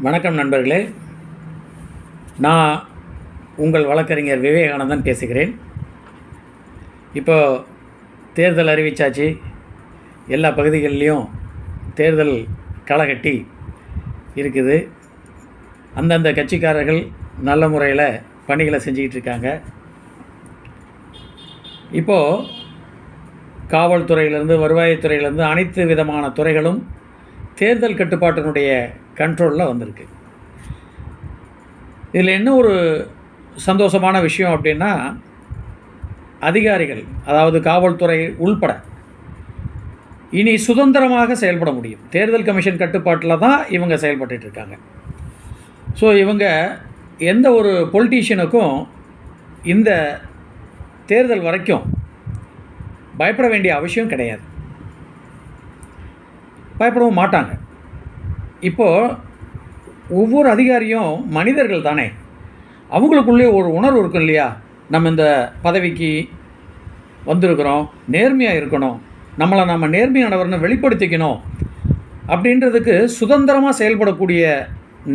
வணக்கம் நண்பர்களே. நான் உங்கள் வழக்கறிஞர் விவேகானந்தன் பேசுகிறேன். இப்போது தேர்தல் அறிவிச்சாச்சு. எல்லா பகுதிகளிலையும் தேர்தல் களகட்டி இருக்குது. அந்தந்த கட்சிக்காரர்கள் நல்ல முறையில் பணிகளை செஞ்சுக்கிட்டு இருக்காங்க. இப்போது காவல்துறையிலேருந்து வருவாய்த்துறையிலேருந்து அனைத்து விதமான துறைகளும் தேர்தல் கட்டுப்பாட்டினுடைய கண்ட்ரோலில் வந்திருக்கு. இதில் என்ன ஒரு சந்தோஷமான விஷயம் அப்படின்னா, அதிகாரிகள் அதாவது காவல்துறை உள்பட இனி சுதந்திரமாக செயல்பட முடியும். தேர்தல் கமிஷன் கட்டுப்பாட்டில் தான் இவங்க செயல்பட்டு இருக்காங்க. ஸோ இவங்க எந்த ஒரு பொலிட்டீஷியனுக்கும் இந்த தேர்தல் வரைக்கும் பயப்பட வேண்டிய அவசியம் கிடையாது. பயப்படவும் மாட்டாங்க. இப்போது ஒவ்வொரு அதிகாரியும் மனிதர்கள் தானே, அவங்களுக்குள்ளே ஒரு உணர்வு இருக்கும் இல்லையா? நம்ம இந்த பதவிக்கு வந்திருக்கிறோம், நேர்மையாக இருக்கணும், நம்மளை நம்ம நேர்மையானவர்னு வெளிப்படுத்திக்கணும் அப்படின்றதுக்கு சுதந்திரமாக செயல்படக்கூடிய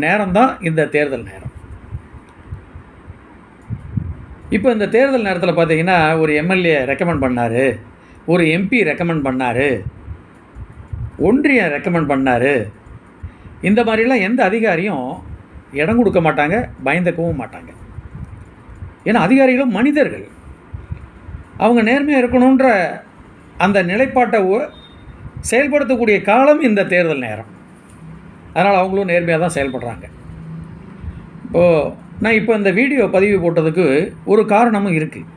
நேரம் தான் இந்த தேர்தல் நேரம். இப்போ இந்த தேர்தல் நேரத்தில் பார்த்தீங்கன்னா, ஒரு எம்எல்ஏ ரெக்கமெண்ட் பண்ணார், ஒரு எம்பி ரெக்கமெண்ட் பண்ணார், ஒன்றியம் ரெக்கமெண்ட் பண்ணார். இந்த மாதிரிலாம் எந்த அதிகாரியும் இடம் கொடுக்க மாட்டாங்க, பயந்துக்கவும் மாட்டாங்க. ஏன்னா அதிகாரிகளும் மனிதர்கள். அவங்க நேர்மையாக இருக்கணுன்ற அந்த நிலைப்பாட்டை செயல்படுத்தக்கூடிய காலம் இந்த தேர்தல் நேரம். அதனால் அவங்களும் நேர்மையாக தான் செயல்படுறாங்க. நான் இப்போ இந்த வீடியோ பதிவு போட்டதுக்கு ஒரு காரணமும் இருக்குது.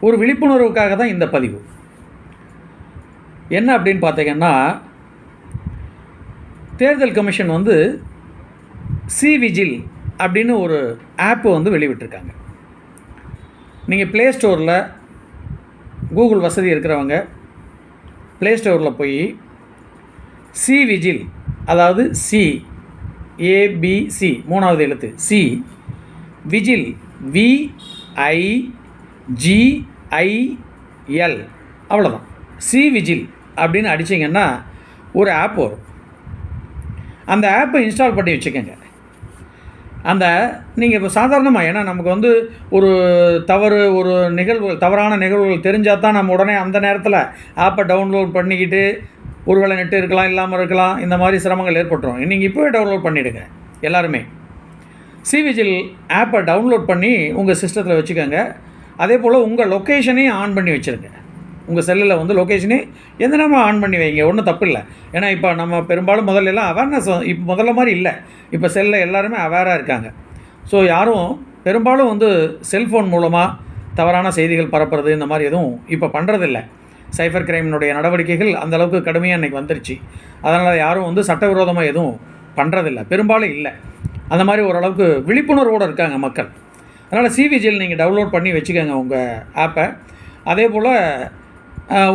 ஒரு விழிப்புணர்வுக்காக தான் இந்த பதிவு. என்ன அப்படின்னு பார்த்தீங்கன்னா, தேர்தல் கமிஷன் சி விஜில் அப்படின்னு ஒரு ஆப்பு வெளிவிட்டிருக்காங்க. நீங்கள் ப்ளே ஸ்டோரில் கூகுள் வசதி இருக்கிறவங்க ப்ளே ஸ்டோரில் போய் சி விஜில், அதாவது சி ஏபிசி மூணாவது எழுத்து சி விஜில் VIGIL அவ்வளோதான். சி விஜில் அப்படின்னு அடிச்சிங்கன்னா ஒரு ஆப் வரும். அந்த ஆப்பை இன்ஸ்டால் பண்ணி வச்சுக்கோங்க. அந்த நீங்கள் இப்போ சாதாரணமாக, ஏன்னா நமக்கு ஒரு தவறான நிகழ்வுகள் தெரிஞ்சால் தான் நம்ம உடனே அந்த நேரத்தில் ஆப்பை டவுன்லோட் பண்ணிக்கிட்டு, ஒருவேளை நெட்டு இருக்கலாம், இல்லாமல் இருக்கலாம், இந்த மாதிரி சிரமங்கள் ஏற்பட்டுரும். நீங்கள் இப்போவே டவுன்லோட் பண்ணிவிடுங்க. எல்லாருமே சி விஜில் ஆப்பை டவுன்லோட் பண்ணி உங்கள் சிஸ்டத்தில் வச்சுக்கோங்க. அதே போல் உங்கள் லொக்கேஷனையும் ஆன் பண்ணி வச்சுருங்க. உங்கள் செல்லில் லொக்கேஷனே எந்த நேரமும் ஆன் பண்ணி வைங்க, ஒன்றும் தப்பு இல்லை. ஏன்னா இப்போ நம்ம பெரும்பாலும் முதல்லலாம் அவேர்னஸ் இப்போ முதல்ல மாதிரி இல்லை. இப்போ செல்லில் எல்லாருமே அவேராக இருக்காங்க. ஸோ யாரும் பெரும்பாலும் செல்ஃபோன் மூலமாக தவறான செய்திகள் பரப்புறது இந்த மாதிரி எதுவும் இப்போ பண்ணுறதில்ல. சைபர் கிரைமினுடைய நடவடிக்கைகள் அந்தளவுக்கு கடுமையாக இன்றைக்கி வந்துருச்சு. அதனால் யாரும் சட்டவிரோதமாக எதுவும் பண்ணுறதில்ல, பெரும்பாலும் இல்லை. அந்த மாதிரி ஓரளவுக்கு விழிப்புணர்வோடு இருக்காங்க மக்கள். அதனால் சிவிஜியில் நீங்கள் டவுன்லோட் பண்ணி வச்சுக்கோங்க உங்கள் ஆப்பை. அதே போல்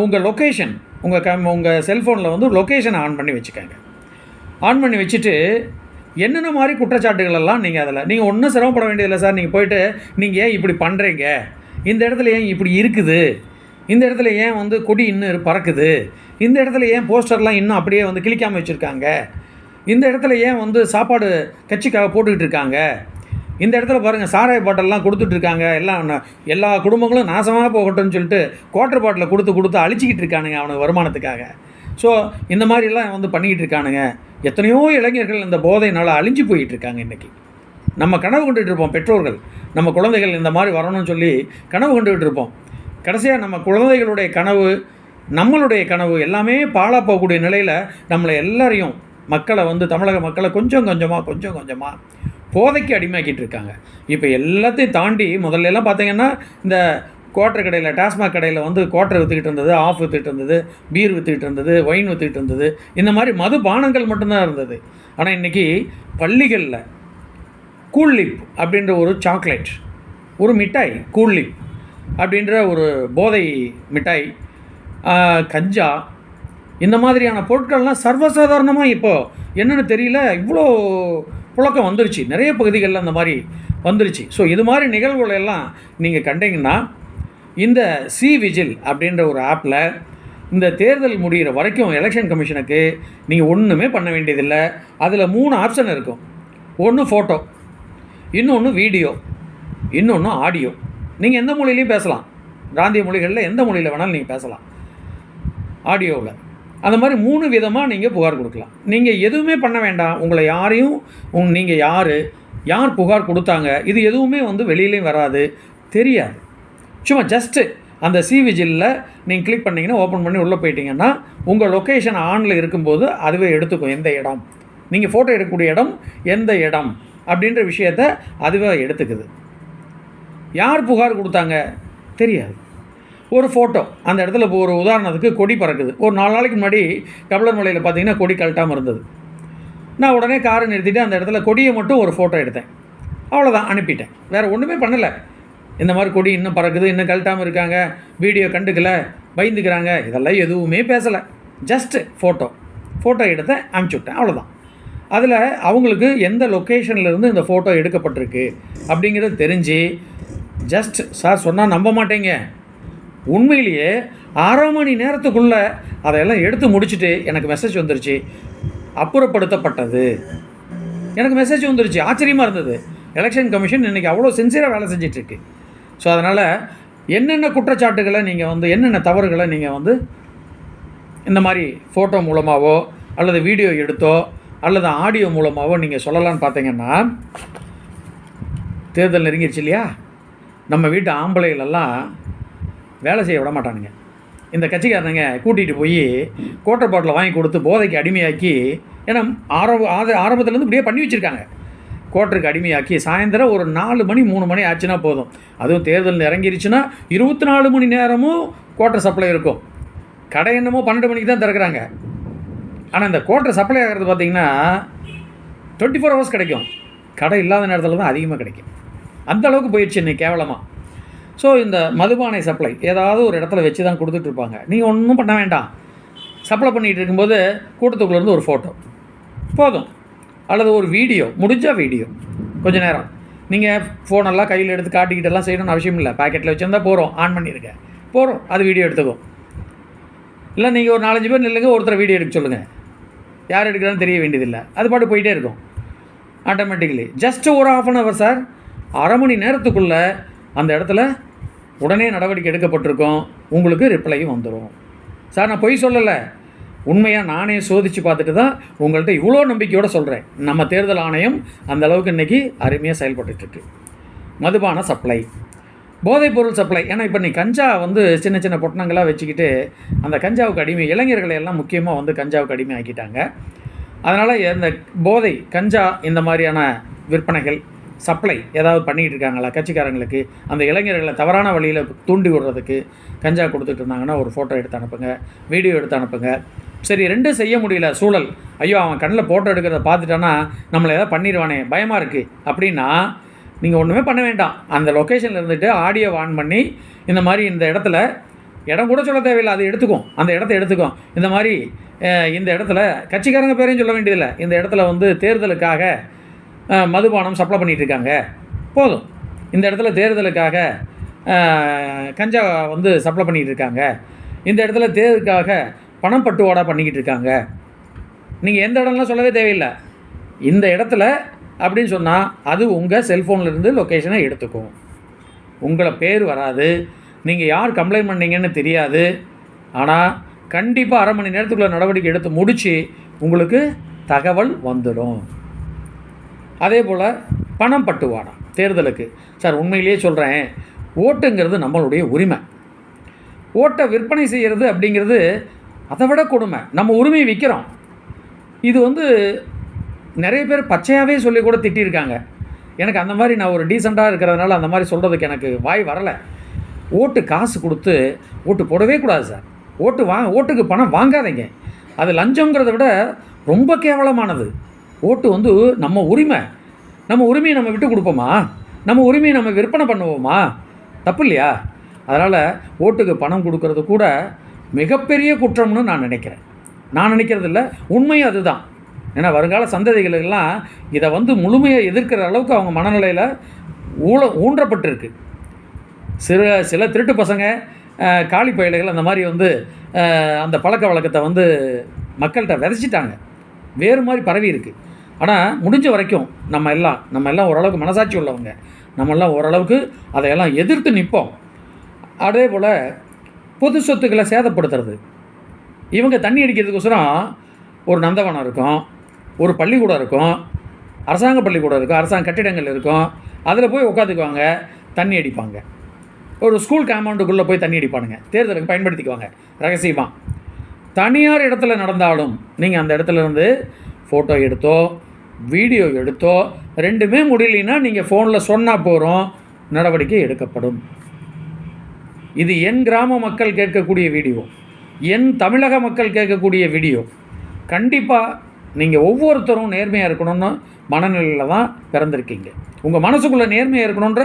உங்கள் லொக்கேஷன் உங்கள் செல்ஃபோனில் லொக்கேஷனை ஆன் பண்ணி வச்சுக்கோங்க. ஆன் பண்ணி வச்சுட்டு என்னென்ன மாதிரி குற்றச்சாட்டுகள் எல்லாம் நீங்கள் ஒன்றும் சிரமப்பட வேண்டியதில்லை சார். நீங்கள் போய்ட்டு நீங்கள் ஏன் இப்படி பண்ணுறீங்க, இந்த இடத்துல ஏன் இப்படி இருக்குது, இந்த இடத்துல ஏன் கொடி இன்னும் பறக்குது, இந்த இடத்துல ஏன் போஸ்டர்லாம் இன்னும் அப்படியே கிழிக்காமல் வச்சுருக்காங்க, இந்த இடத்துல ஏன் சாப்பாடு கட்சிக்காக போட்டுக்கிட்டு இருக்காங்க, இந்த இடத்துல பாருங்கள் சாராய பாட்டெல்லாம் கொடுத்துட்ருக்காங்க, எல்லா குடும்பங்களும் நாசமாக போகட்டும்னு சொல்லிட்டு குவார்ட்டர் பாட்டில் கொடுத்து அழிச்சிக்கிட்டு இருக்கானுங்க அவனுக்கு வருமானத்துக்காக. ஸோ இந்த மாதிரிலாம் பண்ணிக்கிட்டு இருக்கானுங்க. எத்தனையோ இளைஞர்கள் இந்த போதையினால் அழிஞ்சு போயிட்டுருக்காங்க. இன்றைக்கி நம்ம கனவு கொண்டுகிட்டு இருப்போம், பெற்றோர்கள் நம்ம குழந்தைகள் இந்த மாதிரி வரணும்னு சொல்லி கனவு கொண்டுகிட்டு இருப்போம். கடைசியாக நம்ம குழந்தைகளுடைய கனவு, நம்மளுடைய கனவு எல்லாமே பாழாக போகக்கூடிய நிலையில் நம்மளை எல்லாரையும் மக்களை தமிழக மக்களை கொஞ்சம் கொஞ்சமாக போதைக்கு அடிமையாக்கிட்டு இருக்காங்க. இப்போ எல்லாத்தையும் தாண்டி முதல்லலாம் பார்த்திங்கன்னா, இந்த குவார்ட்டர் கடையில், டாஸ்மாக் கடையில் குவார்ட்டர் விற்றுக்கிட்டு இருந்தது, ஆஃப் விற்றுக்கிட்டு இருந்தது, பீர் விற்றுக்கிட்டு இருந்தது, ஒயின் விற்றுக்கிட்டு இருந்தது, இந்த மாதிரி மது பானங்கள் மட்டும்தான் இருந்தது. ஆனால் இன்றைக்கி பள்ளிகளில் கூல் லிப் அப்படின்ற ஒரு சாக்லேட், ஒரு மிட்டாய், கூல் லிப் அப்படின்ற ஒரு போதை மிட்டாய், கஞ்சா, இந்த மாதிரியான பொருட்கள்லாம் சர்வசாதாரணமாக இப்போது என்னென்னு தெரியல, இவ்வளோ புழக்கம் வந்துருச்சு. நிறைய பகுதிகளில் அந்த மாதிரி வந்துருச்சு. ஸோ இது மாதிரி நிகழ்வுகளெல்லாம் நீங்கள் கண்டிங்கன்னா இந்த சி விஜில் அப்படின்ற ஒரு ஆப்பில் இந்த தேர்தல் முடிகிற வரைக்கும் எலெக்ஷன் கமிஷனுக்கு நீங்கள் ஒன்றுமே பண்ண வேண்டியதில்லை. அதில் 3 ஆப்ஷன் இருக்கும். ஒன்று ஃபோட்டோ, இன்னொன்று வீடியோ, இன்னொன்று ஆடியோ. நீங்கள் எந்த மொழியிலையும் பேசலாம். பிராந்திய மொழிகளில் எந்த மொழியில் வேணாலும் நீங்கள் பேசலாம். ஆடியோவில் அந்த மாதிரி 3 விதமாக நீங்கள் புகார் கொடுக்கலாம். நீங்கள் எதுவுமே பண்ண வேண்டாம். உங்களை யாரையும் நீங்கள் யார் புகார் கொடுத்தாங்க இது எதுவுமே வந்து வெளியிலையும் வராது, தெரியாது. சும்மா ஜஸ்ட்டு அந்த சிவிஜிலில் நீங்கள் கிளிக் பண்ணிங்கன்னா ஓப்பன் பண்ணி உள்ளே போயிட்டீங்கன்னா உங்கள் லொக்கேஷன் ஆனில் இருக்கும்போது அதுவே எடுத்துக்கும் எந்த இடம், நீங்கள் ஃபோட்டோ எடுக்கக்கூடிய இடம் எந்த இடம் அப்படின்ற விஷயத்தை அதுவே எடுத்துக்குது. யார் புகார் கொடுத்தாங்க தெரியாது. ஒரு ஃபோட்டோ அந்த இடத்துல இப்போ ஒரு உதாரணத்துக்கு கொடி பறக்குது. ஒரு 4 நாளைக்கு முன்னாடி கபிலர் மலையில் பார்த்தீங்கன்னா கொடி கழட்டாமல் இருந்தது. நான் உடனே காரை நிறுத்திட்டு அந்த இடத்துல கொடியை மட்டும் ஒரு ஃபோட்டோ எடுத்தேன். அவ்வளோதான், அனுப்பிட்டேன். வேறு ஒன்றுமே பண்ணலை. இந்த மாதிரி கொடி இன்னும் பறக்குது, இன்னும் கழட்டாமல் இருக்காங்க, வீடியோ கண்டுக்கல, பயந்துக்கிறாங்க, இதெல்லாம் எதுவுமே பேசலை. ஜஸ்ட்டு ஃபோட்டோ எடுத்தேன், அனுப்பிச்சி விட்டேன், அவ்வளோதான். அதில் அவங்களுக்கு எந்த லொக்கேஷன்லேருந்து இந்த ஃபோட்டோ எடுக்கப்பட்டிருக்கு அப்படிங்கிறது தெரிஞ்சு ஜஸ்ட் சார் சொன்னால் நம்ப மாட்டேங்க, உண்மையிலேயே 1/2 மணி நேரத்துக்குள்ளே அதையெல்லாம் எடுத்து முடிச்சுட்டு எனக்கு மெசேஜ் வந்துருச்சு, அப்புறப்படுத்தப்பட்டது. எனக்கு மெசேஜ் வந்துருச்சு. ஆச்சரியமாக இருந்தது. எலெக்ஷன் கமிஷன் இன்றைக்கி அவ்வளோ சின்சியராக வேலை செஞ்சிட்ருக்கு. ஸோ அதனால் என்னென்ன குற்றச்சாட்டுகளை நீங்கள் வந்து என்னென்ன தவறுகளை நீங்கள் வந்து இந்த மாதிரி ஃபோட்டோ மூலமாகவோ அல்லது வீடியோ எடுத்தோ அல்லது ஆடியோ மூலமாகவோ நீங்கள் சொல்லலான்னு பார்த்தீங்கன்னா, தேர்தல் நெருங்கிடுச்சு இல்லையா, நம்ம வீட்டு ஆம்பளைகளெல்லாம் வேலை செய்ய விட மாட்டானுங்க. இந்த கட்சிக்காரனுங்க கூட்டிகிட்டு போய் கோட்டர் பாட்டில் வாங்கி கொடுத்து போதைக்கு அடிமையாக்கி, ஏன்னா ஆரம்பத்துலேருந்து இப்படியே பண்ணி வச்சுருக்காங்க, கோட்டருக்கு அடிமையாக்கி சாயந்தரம் ஒரு 4 மணி 3 மணி ஆச்சுன்னா போதும். அதுவும் தேர்தல் இறங்கிருச்சுன்னா 24 மணி நேரமும் கோட்டர் சப்ளை இருக்கும். கடை என்னமோ 12 மணிக்கு தான் திறக்கிறாங்க. ஆனால் இந்த கோட்டர் சப்ளை ஆகிறது பார்த்திங்கன்னா 24 ஹவர்ஸ் கிடைக்கும். கடை இல்லாத நேரத்தில் தான் அதிகமாக கிடைக்கும். அந்த அளவுக்கு போயிடுச்சு இன்னைக்கு கேவலமாக. ஸோ இந்த மதுபானை சப்ளை ஏதாவது ஒரு இடத்துல வச்சு தான் கொடுத்துட்ருப்பாங்க. நீங்கள் ஒன்றும் பண்ண வேண்டாம். சப்ளை பண்ணிகிட்டு இருக்கும்போது கூட்டத்துக்குள்ளேருந்து ஒரு ஃபோட்டோ போதும், அல்லது ஒரு வீடியோ, முடிஞ்சால் வீடியோ. கொஞ்சம் நேரம் நீங்கள் ஃபோனெல்லாம் கையில் எடுத்து காட்டிக்கிட்டெல்லாம் செய்யணும்னு அவசியம் இல்லை. பேக்கெட்டில் வச்சுருந்தா போகிறோம், ஆன் பண்ணியிருக்கேன், போகிறோம், அது வீடியோ எடுத்துக்கும். இல்லை நீங்கள் ஒரு 4-5 பேர் நில்லுங்க, ஒருத்தர் வீடியோ எடுக்க சொல்லுங்கள், யார் எடுக்கிறான்னு தெரிய வேண்டியதில்லை, அது பாட்டு போயிட்டே இருக்கும் ஆட்டோமேட்டிக்கலி. ஜஸ்ட்டு ஒரு 1/2 hour சார், 1/2 மணி நேரத்துக்குள்ளே அந்த இடத்துல உடனே நடவடிக்கை எடுக்கப்பட்டிருக்கும். உங்களுக்கு ரிப்ளையும் வந்துடும். சார் நான் பொய் சொல்லலை, உண்மையாக நானே சோதித்து பார்த்துட்டு தான் உங்கள்கிட்ட இவ்வளோ நம்பிக்கையோடு சொல்கிறேன். நம்ம தேர்தல் ஆணையம் அந்த அளவுக்கு இன்றைக்கி அருமையாக செயல்பட்டுருக்கு. மதுபான சப்ளை, போதைப்பொருள் சப்ளை. ஏன்னா இப்போ நீ கஞ்சா வந்து சின்ன சின்ன பொட்டணங்களாக வச்சுக்கிட்டு அந்த கஞ்சாவுக்கு அடிமை இளைஞர்களை எல்லாம் முக்கியமாக வந்து கஞ்சாவுக்கு அடிமை ஆக்கிட்டாங்க. அதனால் இந்த போதை கஞ்சா இந்த மாதிரியான விற்பனைகள் சப்ளை ஏதாவது பண்ணிக்கிட்டு இருக்காங்களா கட்சிக்காரங்களுக்கு, அந்த இளைஞர்களை தவறான வழியில் தூண்டி விடுறதுக்கு கஞ்சா கொடுத்துட்டு இருந்தாங்கன்னா ஒரு ஃபோட்டோ எடுத்து அனுப்புங்க, வீடியோ எடுத்து அனுப்புங்க. சரி, 2 செய்ய முடியல சூழல், ஐயோ அவன் கண்ணில் ஃபோட்டோ எடுக்கிறத பார்த்துட்டானா நம்மளை எதாவது பண்ணிடுவானே பயமாக இருக்குது அப்படின்னா நீங்கள் ஒன்றுமே பண்ண வேண்டாம். அந்த லொக்கேஷனில் இருந்துட்டு ஆடியோ ஆன் பண்ணி இந்த மாதிரி இந்த இடத்துல இடம் கூட சொல்ல தேவையில்லை, அது எடுத்துக்கும், அந்த இடத்த எடுத்துக்கும். இந்த மாதிரி இந்த இடத்துல கட்சிக்காரங்க பேரையும் சொல்ல வேண்டியதில்லை, இந்த இடத்துல வந்து தேர்தலுக்காக மதுபானம் சப்ளை பண்ணிகிட்ருக்காங்க, போதும். இந்த இடத்துல தேர்தலுக்காக கஞ்சா வந்து சப்ளை பண்ணிகிட்டு இருக்காங்க, இந்த இடத்துல தேர்தலுக்காக பணம் பட்டுவாடா பண்ணிக்கிட்டு இருக்காங்க. நீங்கள் எந்த இடம்லாம் சொல்லவே தேவையில்லை, இந்த இடத்துல அப்படின்னு சொன்னால் அது உங்கள் செல்ஃபோன்லேருந்து லொக்கேஷனை எடுத்துக்கும். உங்களை பேர் வராது, நீங்கள் யார் கம்ப்ளைண்ட் பண்ணீங்கன்னு தெரியாது. ஆனால் கண்டிப்பாக 1/2 மணி நேரத்துக்குள்ளே நடவடிக்கை எடுத்து முடித்து உங்களுக்கு தகவல் வந்துடும். அதே போல் பணம் பட்டுவாடா தேர்தலுக்கு. சார் உண்மையிலேயே சொல்கிறேன், ஓட்டுங்கிறது நம்மளுடைய உரிமை. ஓட்டை விற்பனை செய்கிறது அப்படிங்கிறது அதை விட கொடுமை. நம்ம உரிமையை விற்கிறோம். இது வந்து நிறைய பேர் பச்சையாகவே சொல்லி கூட திட்டியிருக்காங்க. எனக்கு அந்த மாதிரி நான் ஒரு டீசெண்டாக இருக்கிறதுனால அந்த மாதிரி சொல்கிறதுக்கு எனக்கு வாய் வரலை. ஓட்டு காசு கொடுத்து ஓட்டு போடவே கூடாது சார். ஓட்டுக்கு பணம் வாங்காதீங்க. அது லஞ்சங்கிறத விட ரொம்ப கேவலமானது. ஓட்டு வந்து நம்ம உரிமை. நம்ம உரிமையை நம்ம விட்டு கொடுப்போமா? நம்ம உரிமையை நம்ம விற்பனை பண்ணுவோமா? தப்பு இல்லையா? அதனால் ஓட்டுக்கு பணம் கொடுக்கறது கூட மிகப்பெரிய குற்றம்னு நான் நினைக்கிறேன். நான் நினைக்கிறது இல்லை, உண்மையும் அதுதான். ஏன்னா வருங்கால சந்ததிகளுக்கெல்லாம் இதை வந்து முழுமையாக எதிர்க்கிற அளவுக்கு அவங்க மனநிலையில் ஊன்றப்பட்டிருக்கு. சில திருட்டு பசங்க, காலி பயல்கள் அந்த மாதிரி வந்து அந்த பழக்க வழக்கத்தை வந்து மக்கள்கிட்ட விதைச்சிட்டாங்க, வேறு மாதிரி பரவி இருக்குது. ஆனால் முடிஞ்ச வரைக்கும் நம்ம எல்லாம் ஓரளவுக்கு மனசாட்சி உள்ளவங்க, நம்மெல்லாம் ஓரளவுக்கு அதையெல்லாம் எதிர்த்து நிற்போம். அதே போல் பொது சொத்துக்களை சேதப்படுத்துறது, இவங்க தண்ணி அடிக்கிறதுக்கோசரம் ஒரு நந்தவனம் இருக்கும், ஒரு பள்ளிக்கூடம் இருக்கும், அரசாங்க பள்ளிக்கூடம் இருக்கும், அரசாங்க கட்டிடங்கள் இருக்கும், அதில் போய் உட்காந்துக்குவாங்க, தண்ணி அடிப்பாங்க. ஒரு ஸ்கூல் காம்பவுண்டுக்குள்ளே போய் தண்ணி அடிப்பானுங்க, தேர்தலுக்கு பயன்படுத்திக்குவாங்க ரகசியமாக. தனியார் இடத்துல நடந்தாலும் நீங்கள் அந்த இடத்துல இருந்து ஃபோட்டோ எடுத்தோ வீடியோ எடுத்தோ ரெண்டுமே முடியலன்னா நீங்கள் ஃபோனில் சொன்னால் போகிறோம், நடவடிக்கை எடுக்கப்படும். இது என் கிராம மக்கள் கேட்கக்கூடிய வீடியோ, என் தமிழக மக்கள் கேட்கக்கூடிய வீடியோ. கண்டிப்பாக நீங்கள் ஒவ்வொருத்தரும் நேர்மையாக இருக்கணும்னு மனநிலையில் தான் பிறந்திருக்கீங்க. உங்கள் மனசுக்குள்ளே நேர்மையாக இருக்கணுன்ற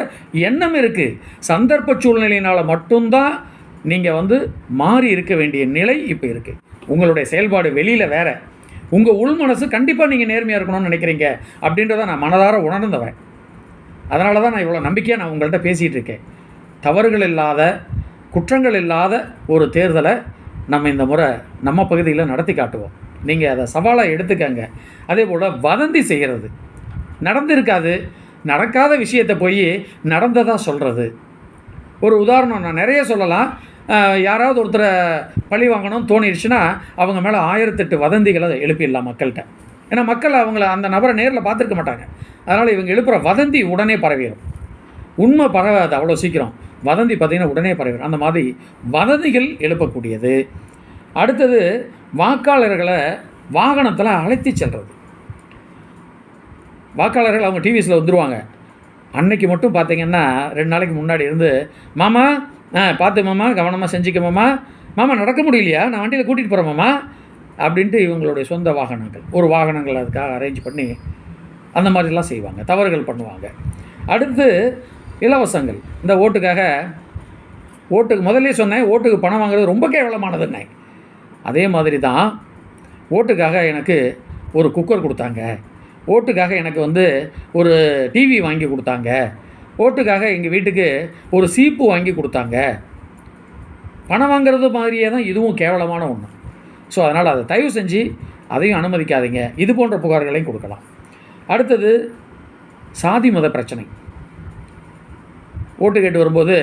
எண்ணம் இருக்குது. சந்தர்ப்ப சூழ்நிலையினால் மட்டும்தான் நீங்கள் வந்து மாறி இருக்க வேண்டிய நிலை இப்போ இருக்குது. உங்களுடைய செயல்பாடு வெளியில் வேறு, உங்கள் உள் மனசு கண்டிப்பாக நீங்கள் நேர்மையாக இருக்கணும்னு நினைக்கிறீங்க அப்படின்றத நான் மனதார உணர்ந்தவன். அதனால தான் நான் இவ்வளோ நம்பிக்கையாக நான் உங்கள்கிட்ட பேசிகிட்டு இருக்கேன். தவறுகள் இல்லாத, குற்றங்கள் இல்லாத ஒரு தேர்தலை நம்ம இந்த முறை நம்ம பகுதியில் நடத்தி காட்டுவோம். நீங்கள் அதை சவாலாக எடுத்துக்கங்க. அதே போல் வதந்தி செய்கிறது, நடந்திருக்காது, நடக்காத விஷயத்தை போய் நடந்ததாக சொல்கிறது. ஒரு உதாரணம் நான் நிறைய சொல்லலாம். யாராவது ஒருத்தரை பழி வாங்கணும்னு தோணிடுச்சுன்னா அவங்க மேலே 1008 வதந்திகளை எழுப்பிடலாம் மக்கள்கிட்ட. ஏன்னா மக்கள் அவங்கள அந்த நபரை நேரில் பார்த்துருக்க மாட்டாங்க. அதனால் இவங்க எழுப்புகிற வதந்தி உடனே பரவிடும். உண்மை பரவாது அவ்வளோ சீக்கிரம், வதந்தி பார்த்திங்கன்னா உடனே பரவிடும். அந்த மாதிரி வதந்திகள் எழுப்பக்கூடியது. அடுத்தது வாக்காளர்களை வாகனத்தில் அழைத்து செல்வது. வாக்காளர்கள் அவங்க டிவிஸில் வந்துடுவாங்க. அன்னைக்கு மட்டும் பார்த்திங்கன்னா 2 நாளைக்கு முன்னாடி இருந்து, மாமா பார்த்து மாமா, கவனமாக செஞ்சுக்க மாமா, மாமா நடக்க முடியலையா, நான் வண்டியில் கூட்டிகிட்டு போகிறேன் மாமா அப்படின்ட்டு இவங்களுடைய சொந்த வாகனங்கள், ஒரு வாகனங்கள் அதுக்காக அரேஞ்ச் பண்ணி அந்த மாதிரிலாம் செய்வாங்க, தவறுகள் பண்ணுவாங்க. அடுத்து இலவசங்கள். இந்த ஓட்டுக்கு முதல்ல சொன்னேன், ஓட்டுக்கு பணம் வாங்குறது ரொம்ப கேவலமானதுன்னே. அதே மாதிரி தான் ஓட்டுக்காக எனக்கு ஒரு குக்கர் கொடுத்தாங்க, ஓட்டுக்காக எனக்கு வந்து ஒரு டிவி வாங்கி கொடுத்தாங்க, ஓட்டுக்காக எங்கள் வீட்டுக்கு ஒரு சீப்பு வாங்கி கொடுத்தாங்க. பணம் வாங்கிறது மாதிரியே தான் இதுவும் கேவலமான ஒன்று. ஸோ அதனால் அதை தயவு செஞ்சு அதையும் அனுமதிக்காதீங்க. இது போன்ற புகார்களையும் கொடுக்கலாம். அடுத்தது சாதி மத பிரச்சனை. ஓட்டு கேட்டு வரும்போது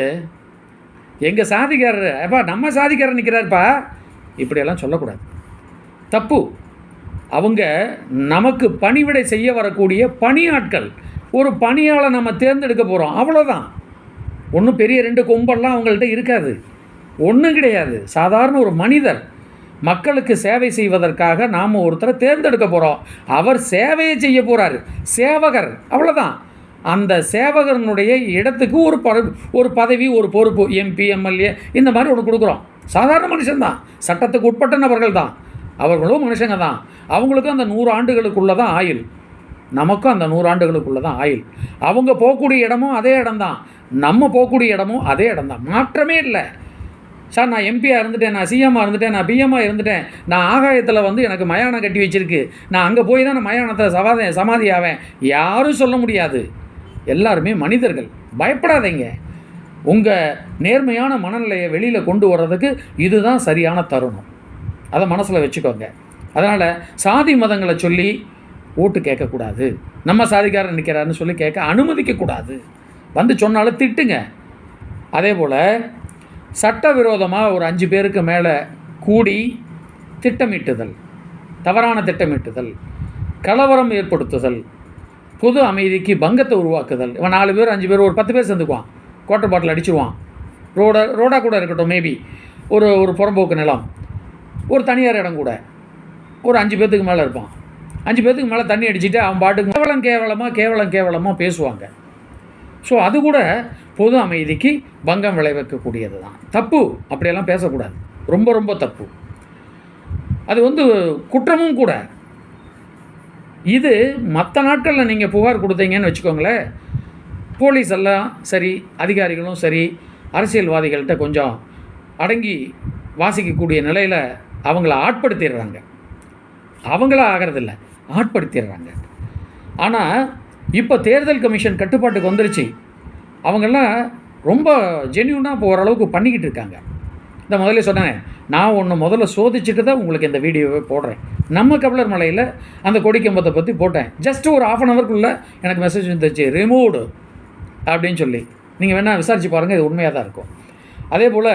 எங்கள் சாதிக்காரர், அப்பா நம்ம சாதிக்காரர் நிற்கிறாருப்பா, இப்படியெல்லாம் சொல்லக்கூடாது, தப்பு. அவங்க நமக்கு பணிவிடை செய்ய வரக்கூடிய பணியாட்கள். ஒரு பணியாளை நம்ம தேர்ந்தெடுக்க போகிறோம், அவ்வளோதான். ஒன்றும் பெரிய 2 கொம்பெல்லாம் அவங்கள்ட்ட இருக்காது, ஒன்றும் கிடையாது. சாதாரண ஒரு மனிதர், மக்களுக்கு சேவை செய்வதற்காக நாம் ஒருத்தரை தேர்ந்தெடுக்க போகிறோம். அவர் சேவையை செய்ய போகிறார், சேவகர், அவ்வளோதான். அந்த சேவகனுடைய இடத்துக்கு ஒரு பதவி, ஒரு பொறுப்பு, MP MLA இந்த மாதிரி ஒன்று கொடுக்குறோம். சாதாரண மனுஷன்தான், சட்டத்துக்கு உட்பட்ட நபர்கள் தான், அவர்களும் மனுஷங்க தான். அவங்களுக்கும் அந்த 100 ஆண்டுகளுக்குள்ளே தான் ஆயுள், நமக்கும் அந்த 100 ஆண்டுகளுக்குள்ளே தான் ஆயுள். அவங்க போகக்கூடிய இடமும் அதே இடம்தான், நம்ம போகக்கூடிய இடமும் அதே இடம்தான், மாற்றமே இல்லை. சார் நான் எம்பியாக இருந்துட்டேன், நான் சிஎம்மாக இருந்துட்டேன், நான் பிஎம்மாக இருந்துட்டேன், நான் ஆகாயத்தில் வந்து எனக்கு மயானம் கட்டி வச்சுருக்கு, நான் அங்கே போய் தான் நான் மயானத்தில் சமாதி ஆவேன், யாரும் சொல்ல முடியாது. எல்லாருமே மனிதர்கள், பயப்படாதீங்க. உங்கள் நேர்மையான மனநிலையை வெளியில் கொண்டு வர்றதுக்கு இதுதான் சரியான தருணம், அதை மனசில் வச்சுக்கோங்க. அதனால் சாதி மதங்களை சொல்லி ஓட்டு கேட்கக்கூடாது, நம்ம சாதிக்காரன் நிற்கிறாருன்னு சொல்லி கேட்க அனுமதிக்கக்கூடாது. வந்து சொன்னாலும் திட்டுங்க. அதே போல் சட்டவிரோதமாக ஒரு 5 பேருக்கு மேலே கூடி திட்டமிட்டுதல், தவறான திட்டமிட்டுதல், கலவரம் ஏற்படுத்துதல், பொது அமைதிக்கு பங்கத்தை உருவாக்குதல். இவன் 4 பேர் 5 பேர் ஒரு 10 பேர் சேர்ந்துக்குவான், குவார்ட்டர் பாட்டில் அடிச்சிருவான். ரோடாக கூட இருக்கட்டும், மேபி ஒரு புறம்போக்கு நிலம், ஒரு தனியார் இடம் கூட, ஒரு 5 பேர்த்துக்கு மேலே இருப்பான். 5 பேர்த்துக்கு மேலே தண்ணி அடிச்சுட்டு அவன் பாட்டுக்கு கேவலமாக பேசுவாங்க. ஸோ அது கூட பொது அமைதிக்கு பங்கம் விளைவிக்கக்கூடியது தான், தப்பு. அப்படியெல்லாம் பேசக்கூடாது, ரொம்ப ரொம்ப தப்பு. அது வந்து குற்றமும் கூட. இது மற்ற நாட்களில் நீங்கள் புகார் கொடுத்தீங்கன்னு வச்சுக்கோங்களேன், போலீஸ் எல்லாம் சரி, அதிகாரிகளும் சரி, அரசியல்வாதிகள்கிட்ட கொஞ்சம் அடங்கி வாசிக்கக்கூடிய நிலையில் அவங்கள ஆட்படுத்திடுறாங்க. அவங்கள ஆகிறதில்ல, ஆட்படுத்திடுறாங்க. ஆனால் இப்போ தேர்தல் கமிஷன் கட்டுப்பாட்டுக்கு வந்துருச்சு. அவங்கெல்லாம் ரொம்ப ஜென்யூனாக இப்போ ஓரளவுக்கு பண்ணிக்கிட்டு இருக்காங்க. இந்த முதல்ல சொன்னேன், நான் ஒன்று முதல்ல சோதிச்சுட்டு தான் உங்களுக்கு இந்த வீடியோவை போடுறேன். நம்ம கபிலர் மலையில் அந்த கொடிக்கம்பத்தை பற்றி போட்டேன். ஜஸ்ட் ஒரு 1/2 ஹவருக்குள்ளே எனக்கு மெசேஜ் வந்துச்சு, ரிமூவ்டு அப்படின்னு சொல்லி. நீங்கள் வேணால் விசாரித்து பாருங்கள், இது உண்மையாக தான் இருக்கும். அதே போல்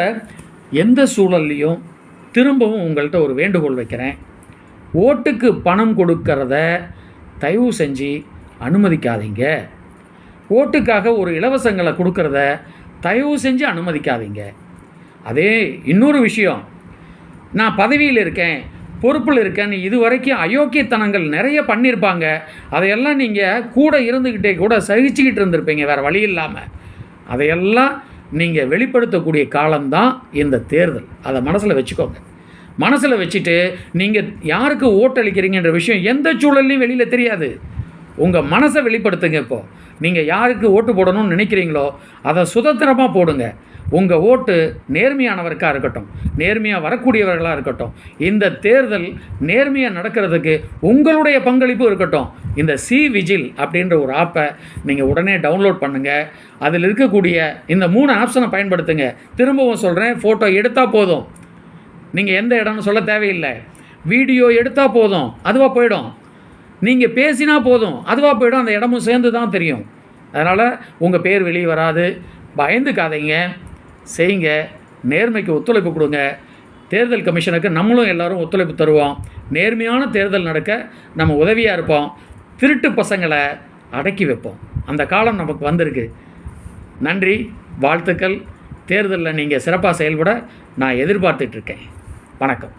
எந்த சூழல்லையும் திரும்பவும் உங்கள்கிட்ட ஒரு வேண்டுகோள் வைக்கிறேன். ஓட்டுக்கு பணம் கொடுக்கறத தயவு செஞ்சு அனுமதிக்காதீங்க. ஓட்டுக்காக ஒரு இலவசங்களை கொடுக்கறத தயவு செஞ்சு அனுமதிக்காதீங்க. அதே இன்னொரு விஷயம், நான் பதவியில் இருக்கேன், பொறுப்பில் இருக்கேன்னு இது வரைக்கும் அயோக்கியத்தனங்கள் நிறைய பண்ணியிருப்பாங்க. அதையெல்லாம் நீங்கள் கூட இருந்துக்கிட்டே கூட சகிச்சுக்கிட்டு இருந்திருப்பீங்க வேறு வழி இல்லாமல். அதையெல்லாம் நீங்கள் வெளிப்படுத்தக்கூடிய காலம்தான் இந்த தேர்தல். அதை மனசில் வச்சுக்கோங்க. மனசில் வச்சுட்டு நீங்கள் யாருக்கு ஓட்டளிக்கிறீங்கன்ற விஷயம் எந்த சூழல்லையும் வெளியில் தெரியாது. உங்கள் மனசை வெளிப்படுத்துங்க. இப்போது நீங்கள் யாருக்கு ஓட்டு போடணும்னு நினைக்கிறீங்களோ அதை சுதந்திரமாக போடுங்க. உங்கள் ஓட்டு நேர்மையானவருக்காக இருக்கட்டும், நேர்மையாக வரக்கூடியவர்களாக இருக்கட்டும். இந்த தேர்தல் நேர்மையாக நடக்கிறதுக்கு உங்களுடைய பங்களிப்பு இருக்கட்டும். இந்த விஜில் அப்படின்ற ஒரு ஆப்பை நீங்கள் உடனே டவுன்லோட் பண்ணுங்கள். அதில் இருக்கக்கூடிய இந்த 3 ஆப்ஷனை பயன்படுத்துங்க. திரும்பவும் சொல்கிறேன், ஃபோட்டோ எடுத்தால் போதும், நீங்கள் எந்த இடம்னு சொல்ல தேவையில்லை. வீடியோ எடுத்தால் போதும், அதுவாக போயிடும். நீங்கள் பேசினா போதும், அதுவாக போயிடும். அந்த இடமும் சேர்ந்து தான் தெரியும். அதனால் உங்கள் பேர் வெளியே வராது. பயந்துக்காதீங்க, செய்யுங்க. நேர்மைக்கு ஒத்துழைப்பு கொடுங்க. தேர்தல் கமிஷனுக்கு நம்மளும் எல்லோரும் ஒத்துழைப்பு தருவோம். நேர்மையான தேர்தல் நடக்க நம்ம உதவியாக இருப்போம். திருட்டு பசங்களை அடக்கி வைப்போம். அந்த காலம் நமக்கு வந்திருக்கு. நன்றி, வாழ்த்துக்கள். தேர்தலில் நீங்கள் சிறப்பாக செயல்பட நான் எதிர்பார்த்துட்ருக்கேன். வணக்கம்.